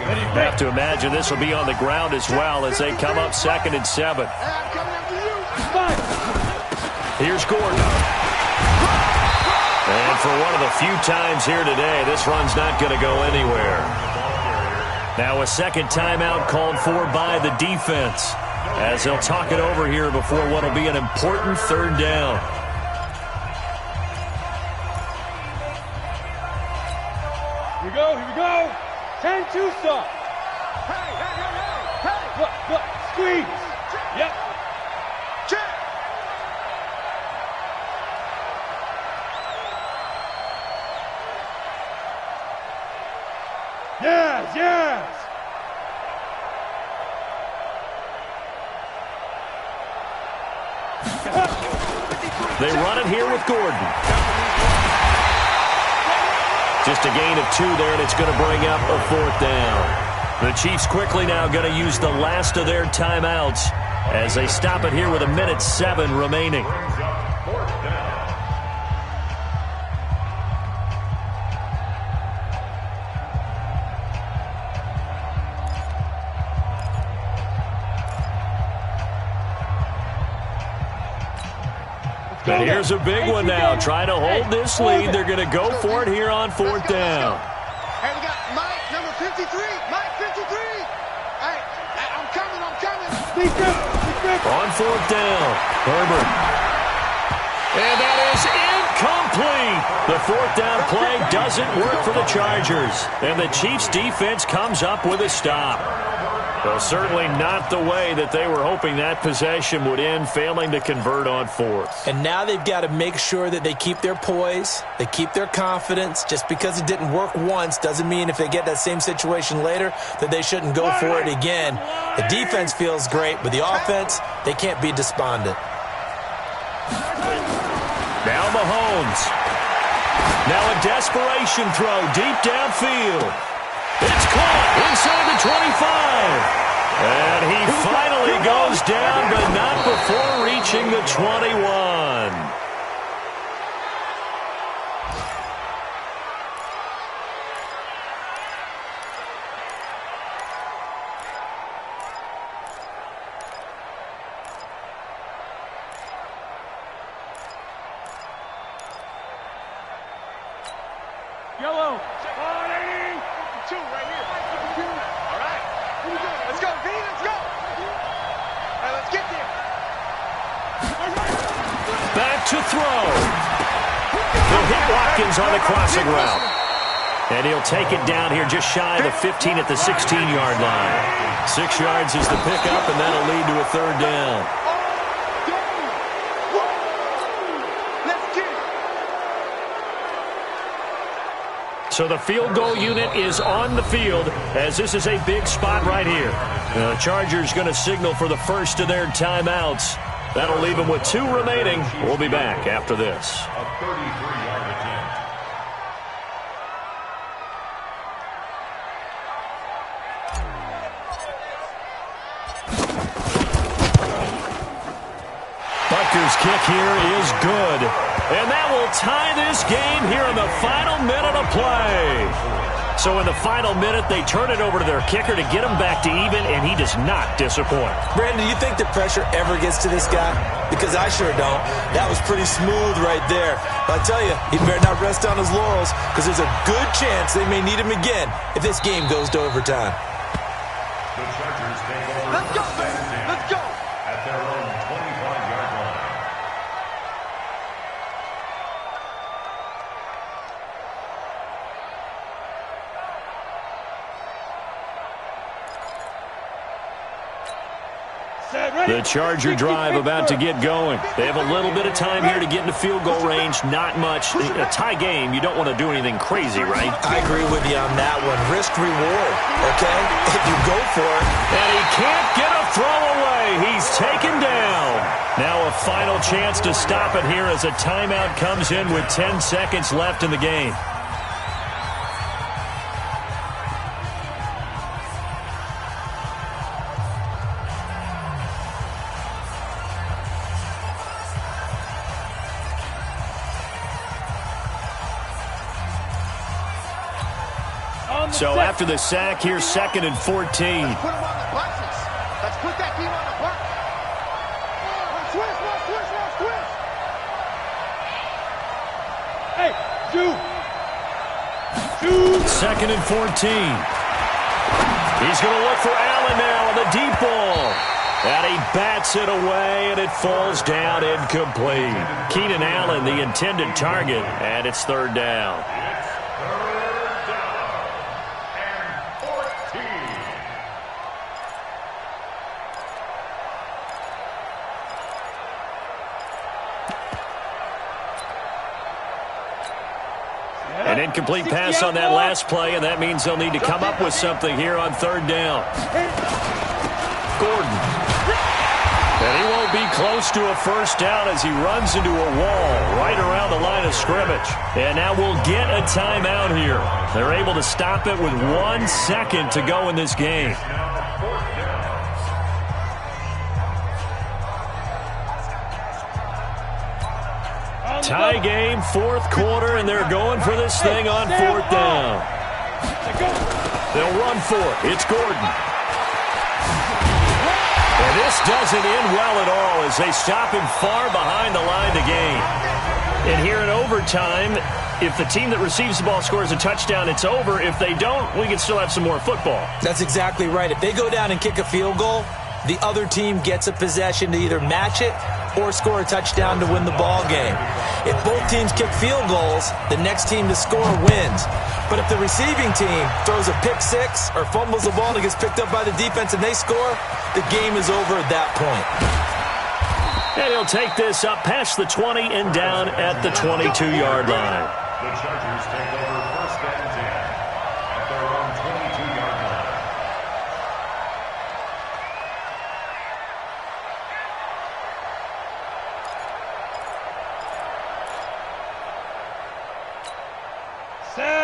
You have to imagine this will be on the ground as well as they come up 2nd and 7. Here's Gordon. And for one of the few times here today, this run's not going to go anywhere. Now a second timeout called for by the defense as they'll talk it over here before what will be an important third down. Here we go, here we go. 10-2 stop. Hey, hey, hey, hey, hey. Look, squeeze. Yep. Check. Yes, yes. They run it here with Gordon. Just a gain of 2 there, and it's going to bring up a 4th down. The Chiefs quickly now going to use the last of their timeouts as they stop it here with 1:07 remaining. And here's a big one now. Trying to hold this lead. They're going to go for it here on 4th down. Hey, we got Mike, number 53. Mike, 53. Hey, I'm coming. On 4th down, Herbert. And that is incomplete. The 4th down play doesn't work for the Chargers. And the Chiefs defense comes up with a stop. Well, certainly not the way that they were hoping that possession would end, failing to convert on 4th. And now they've got to make sure that they keep their poise, they keep their confidence. Just because it didn't work once doesn't mean if they get that same situation later that they shouldn't go for it again. The defense feels great, but the offense, they can't be despondent. Now Mahomes. Now a desperation throw deep downfield. It's caught inside the 25. And he finally goes down, but not before reaching the 21. Yellow. Two right here. All right. Here we go. Let's go, V. Let's go. All right, let's get there. Back to throw. He'll hit Watkins on the crossing route. And he'll take it down here just shy of the 15 at the 16-yard line. 6 yards is the pickup, and that'll lead to a 3rd down. So the field goal unit is on the field as this is a big spot right here. The Chargers going to signal for the first of their timeouts. That'll leave them with 2 remaining. We'll be back after this. A 33-yard attempt. Butker's kick here is good. And that will tie this game here in the final minute of play. So in the final minute, they turn it over to their kicker to get him back to even, and he does not disappoint. Brandon, do you think the pressure ever gets to this guy? Because I sure don't. That was pretty smooth right there. But I tell you, he better not rest on his laurels because there's a good chance they may need him again if this game goes to overtime. The Chargers take over. Let's go, baby. Let's go. At their own 25-yard line. The Charger drive about to get going. They have a little bit of time here to get into field goal range. Not much. A tie game, you don't want to do anything crazy, right? I agree with you on that one. Risk reward, okay? If you go for it. And he can't get a throw away. He's taken down. Now a final chance to stop it here as a timeout comes in with 10 seconds left in the game. So after the sack, here's 2nd and 14. Let's put him on the buses. Let's put that team on the bus. Switch. Hey, shoot. 2nd and 14. He's going to look for Allen now on the deep ball. And he bats it away, and it falls down incomplete. Keenan Allen, the intended target, and it's 3rd down. It's 3rd down and 14. An incomplete pass on that last play, and that means they'll need to come up with something here on 3rd down. Gordon. And he won't be close to a 1st down as he runs into a wall right around the line of scrimmage. And now we'll get a timeout here. They're able to stop it with 1 second to go in this game. Tie game, 4th quarter, and they're going for this thing on 4th down. They'll run for it. It's Gordon. And this doesn't end well at all as they stop him far behind the line to gain. And here in overtime, if the team that receives the ball scores a touchdown, it's over. If they don't, we can still have some more football. That's exactly right. If they go down and kick a field goal, the other team gets a possession to either match it or score a touchdown to win the ball game. If both teams kick field goals, the next team to score wins. But if the receiving team throws a pick six or fumbles the ball and gets picked up by the defense and they score, the game is over at that point. And he'll take this up past the 20 and down at the 22-yard line. The Chargers take over 1st and 10 at their own 22-yard line.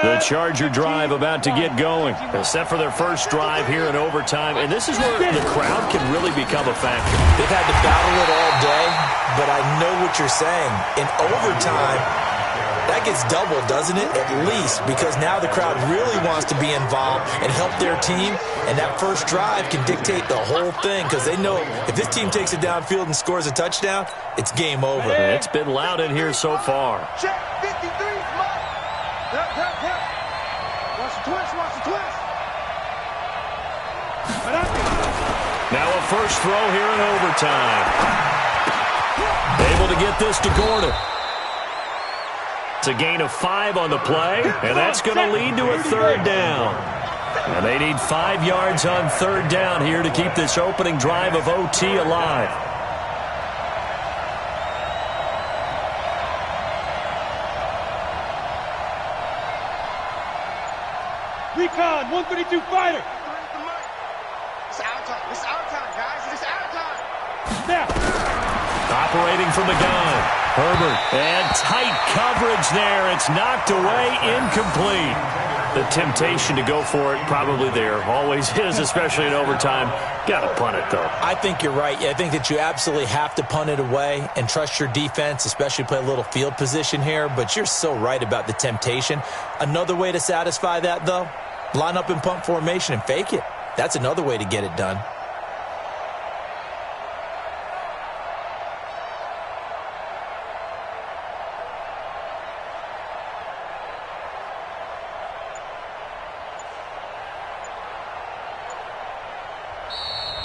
The Charger drive about to get going, except for their first drive here in overtime. And this is where the crowd can really become a factor. They've had to battle it all day, but I know what you're saying. In overtime, that gets doubled, doesn't it? At least, because now the crowd really wants to be involved and help their team. And that first drive can dictate the whole thing because they know if this team takes it downfield and scores a touchdown, it's game over. It's been loud in here so far. Check 53. Watch the twist. Now a first throw here in overtime. Able to get this to Gordon. It's a gain of 5 on the play, and that's going to lead to a 3rd down. And they need 5 yards on 3rd down here to keep this opening drive of OT alive. Recon, 132 fighter. It's our time, guys. It's our time. Now. Operating from the gun. Herbert. And tight coverage there. It's knocked away, incomplete. The temptation to go for it probably there. Always is, especially in overtime. Got to punt it, though. I think you're right. I think that you absolutely have to punt it away and trust your defense, especially play a little field position here. But you're so right about the temptation. Another way to satisfy that, though, line up in punt formation and fake it. That's another way to get it done.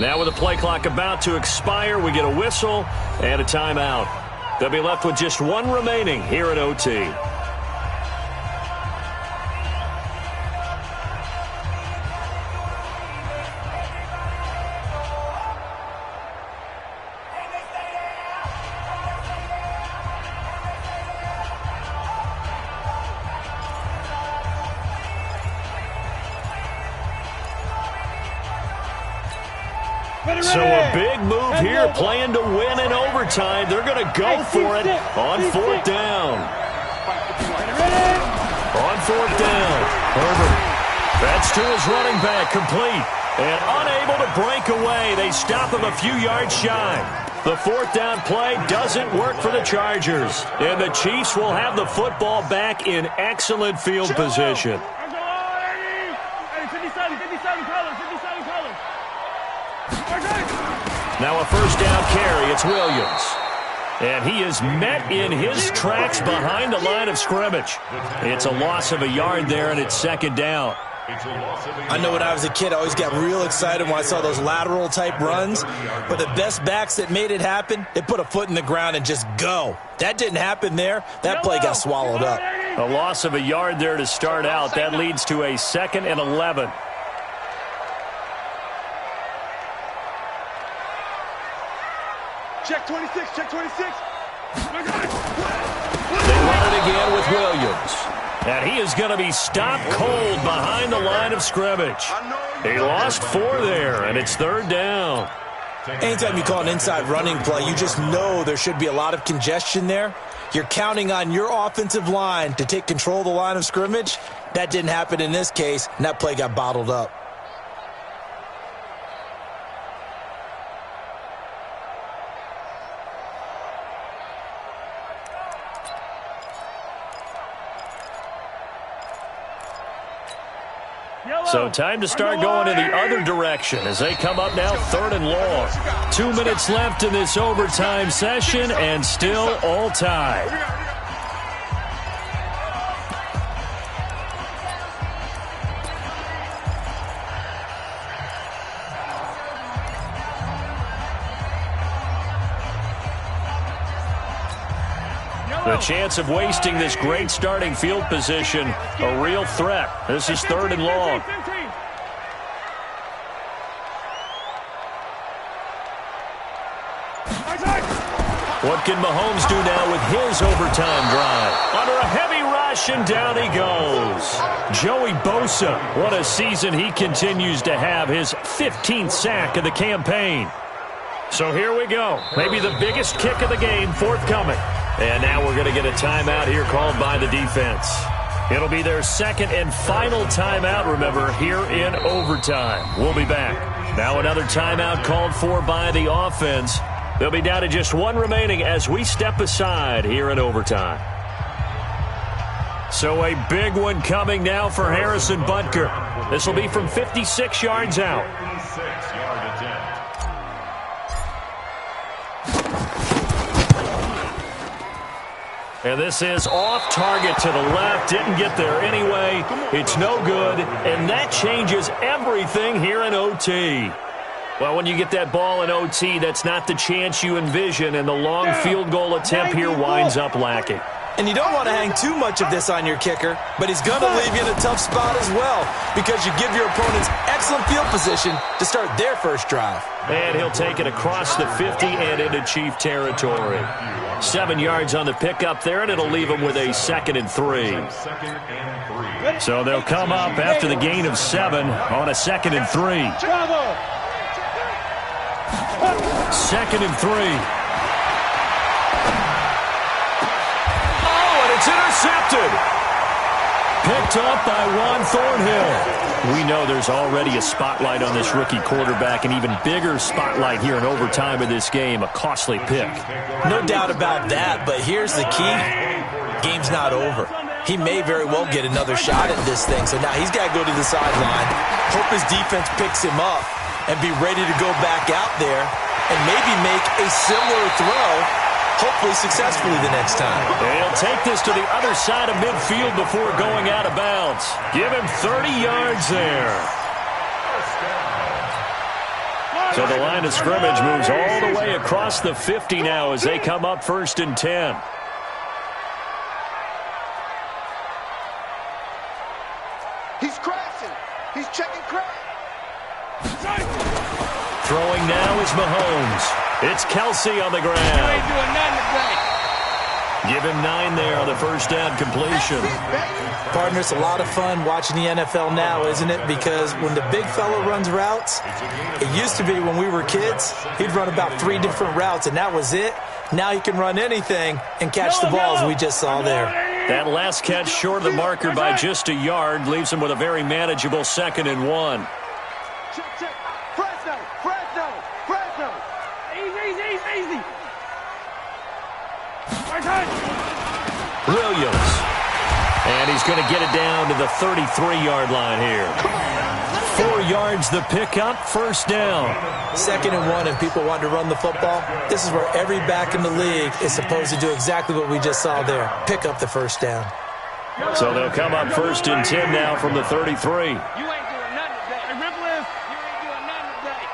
Now with the play clock about to expire, we get a whistle and a timeout. They'll be left with just 1 remaining here at OT. So a big move here, playing to win in overtime. They're going to go for it on 4th down. On 4th down, Herbert. That's to his running back, complete. And unable to break away. They stop him a few yards shy. The 4th down play doesn't work for the Chargers. And the Chiefs will have the football back in excellent field position. Now a first down carry. It's Williams. And he is met in his tracks behind the line of scrimmage. It's a loss of a yard there, and it's second down. I know when I was a kid, I always got real excited when I saw those lateral-type runs. But the best backs that made it happen, they put a foot in the ground and just go. That didn't happen there. That play got swallowed up. A loss of a yard there to start out. That leads to a 2nd and 11. Check 26, check 26. They run it again with Williams. And he is going to be stopped cold behind the line of scrimmage. He lost 4 there, and it's 3rd down. Anytime you call an inside running play, you just know there should be a lot of congestion there. You're counting on your offensive line to take control of the line of scrimmage. That didn't happen in this case, and that play got bottled up. So time to start going in the other direction as they come up now 3rd and long. 2 minutes left in this overtime session and still all tied. The chance of wasting this great starting field position, a real threat. This is 3rd and long. What can Mahomes do now with his overtime drive? Under a heavy rush, and down he goes. Joey Bosa, what a season he continues to have, his 15th sack of the campaign. So here we go. Maybe the biggest kick of the game forthcoming. And now we're going to get a timeout here called by the defense. It'll be their 2nd and final timeout, remember, here in overtime. We'll be back. Now another timeout called for by the offense. They'll be down to just 1 remaining as we step aside here in overtime. So a big one coming now for Harrison Butker. This will be from 56 yards out. And this is off target to the left. Didn't get there anyway. It's no good. And that changes everything here in OT. Well, when you get that ball in OT, that's not the chance you envision. And the long field goal attempt here winds up lacking. And you don't want to hang too much of this on your kicker, but he's going to leave you in a tough spot as well because you give your opponents excellent field position to start their first drive. And he'll take it across the 50 and into Chief territory. 7 yards on the pickup there, and it'll leave him with a 2nd and 3. So they'll come up after the gain of 7 on a 2nd and 3. 2nd and 3. It's intercepted. Picked up by Juan Thornhill. We know there's already a spotlight on this rookie quarterback, an even bigger spotlight here in overtime of this game, a costly pick. No doubt about that, but here's the key. Game's not over. He may very well get another shot at this thing, so now he's got to go to the sideline, hope his defense picks him up, and be ready to go back out there and maybe make a similar throw, hopefully successfully the next time. He'll take this to the other side of midfield before going out of bounds. Give him 30 yards there. So the line of scrimmage moves all the way across the 50 now as they come up 1st and 10. He's crashing. He's checking crash. Throwing now is Mahomes. It's Kelsey on the ground. You ain't doing nothing today. Give him 9 there on the first down completion. Partner, it's a lot of fun watching the NFL now, isn't it? Because when the big fella runs routes, it used to be when we were kids, he'd run about 3 different routes, and that was it. Now he can run anything and catch the balls we just saw there. That last catch short of the marker by just a yard leaves him with a very manageable 2nd and 1. Check, check. Fresno, Fresno, Fresno. Easy. Williams. And he's going to get it down to the 33-yard line here. 4 yards the pickup, first down. 2nd and 1, and people want to run the football. This is where every back in the league is supposed to do exactly what we just saw there. Pick up the first down. So they'll come up 1st and 10 now from the 33. You ain't doing nothing today. Hey, Ripley, you ain't doing nothing today.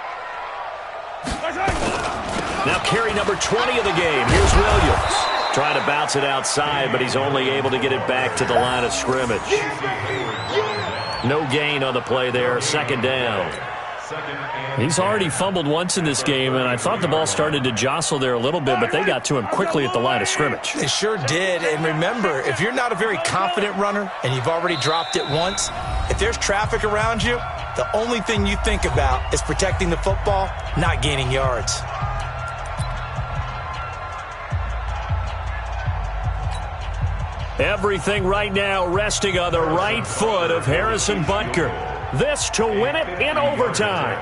Now carry number 20 of the game. Here's Williams. Trying to bounce it outside, but he's only able to get it back to the line of scrimmage. No gain on the play there. 2nd down. He's already fumbled once in this game, and I thought the ball started to jostle there a little bit, but they got to him quickly at the line of scrimmage. They sure did. And remember, if you're not a very confident runner and you've already dropped it once, if there's traffic around you, the only thing you think about is protecting the football, not gaining yards. Everything right now resting on the right foot of Harrison Butker. This to win it in overtime.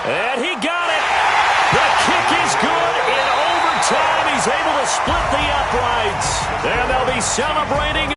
And he got it. The kick is good in overtime. He's able to split the uprights. And they'll be celebrating.